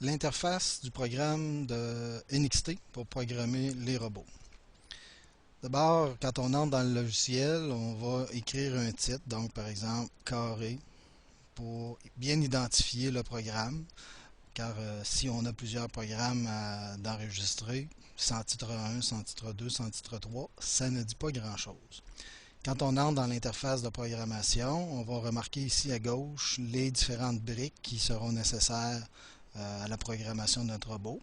L'interface du programme de NXT pour programmer les robots. D'abord, quand on entre dans le logiciel, on va écrire un titre, donc par exemple carré, pour bien identifier le programme, car si on a plusieurs programmes d'enregistrer, sans titre 1, sans titre 2, sans titre 3, ça ne dit pas grand-chose. Quand on entre dans l'interface de programmation, on va remarquer ici à gauche les différentes briques qui seront nécessaires à la programmation de notre robot.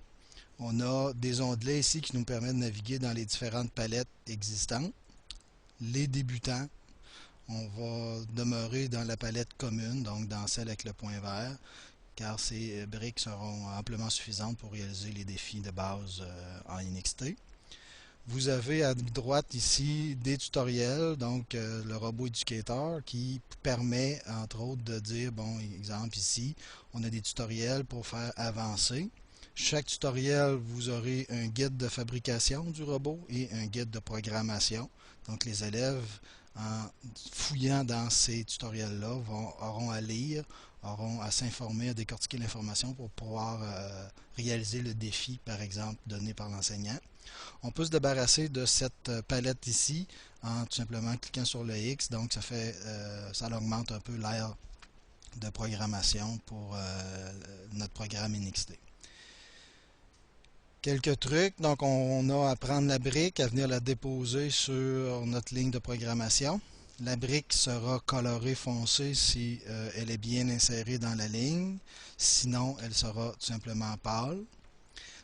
On a des onglets ici qui nous permettent de naviguer dans les différentes palettes existantes. Les débutants, on va demeurer dans la palette commune, donc dans celle avec le point vert, car ces briques seront amplement suffisantes pour réaliser les défis de base en NXT. Vous avez à droite ici des tutoriels, donc le robot éducateur qui permet entre autres de dire, bon, exemple ici, on a des tutoriels pour faire avancer. Chaque tutoriel, vous aurez un guide de fabrication du robot et un guide de programmation. Donc les élèves, en fouillant dans ces tutoriels-là, auront à lire, auront à s'informer, à décortiquer l'information pour pouvoir réaliser le défi, par exemple, donné par l'enseignant. On peut se débarrasser de cette palette ici en tout simplement cliquant sur le X, donc ça augmente un peu l'aire de programmation pour notre programme NXT. Quelques trucs, donc on a à prendre la brique, à venir la déposer sur notre ligne de programmation. La brique sera colorée foncée si elle est bien insérée dans la ligne, sinon elle sera tout simplement pâle.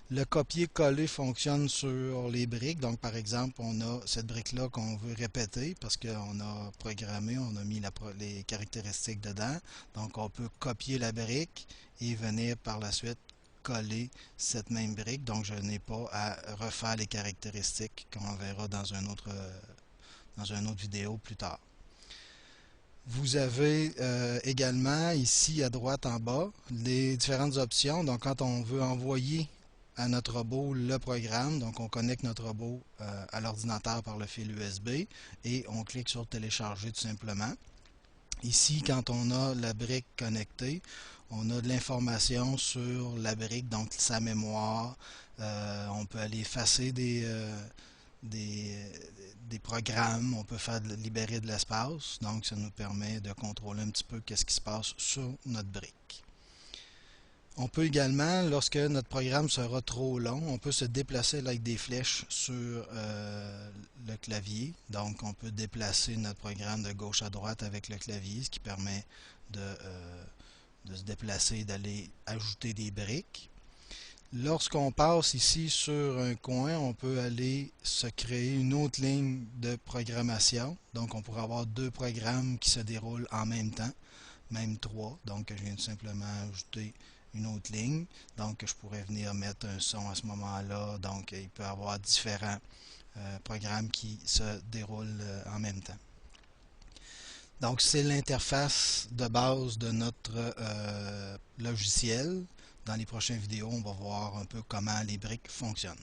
Le copier-coller fonctionne sur les briques. Donc, par exemple, on a cette brique-là qu'on veut répéter parce qu'on a programmé, on a mis les caractéristiques dedans. Donc, on peut copier la brique et venir par la suite coller cette même brique. Donc, je n'ai pas à refaire les caractéristiques qu'on verra dans une autre vidéo plus tard. Vous avez également ici à droite en bas les différentes options. Donc, quand on veut envoyer à notre robot le programme. Donc, on connecte notre robot à l'ordinateur par le fil USB et on clique sur télécharger tout simplement. Ici, quand on a la brique connectée, on a de l'information sur la brique, donc sa mémoire. On peut aller effacer des programmes, on peut faire libérer de l'espace. Donc, ça nous permet de contrôler un petit peu qu'est-ce qui se passe sur notre brique. On peut également, lorsque notre programme sera trop long, on peut se déplacer avec des flèches sur le clavier. Donc, on peut déplacer notre programme de gauche à droite avec le clavier, ce qui permet de se déplacer et d'aller ajouter des briques. Lorsqu'on passe ici sur un coin, on peut aller se créer une autre ligne de programmation. Donc, on pourrait avoir deux programmes qui se déroulent en même temps, même trois. Donc, je viens tout simplement ajouter une autre ligne. Donc, je pourrais venir mettre un son à ce moment-là. Donc, il peut y avoir différents programmes qui se déroulent en même temps. Donc, c'est l'interface de base de notre logiciel. Dans les prochaines vidéos, on va voir un peu comment les briques fonctionnent.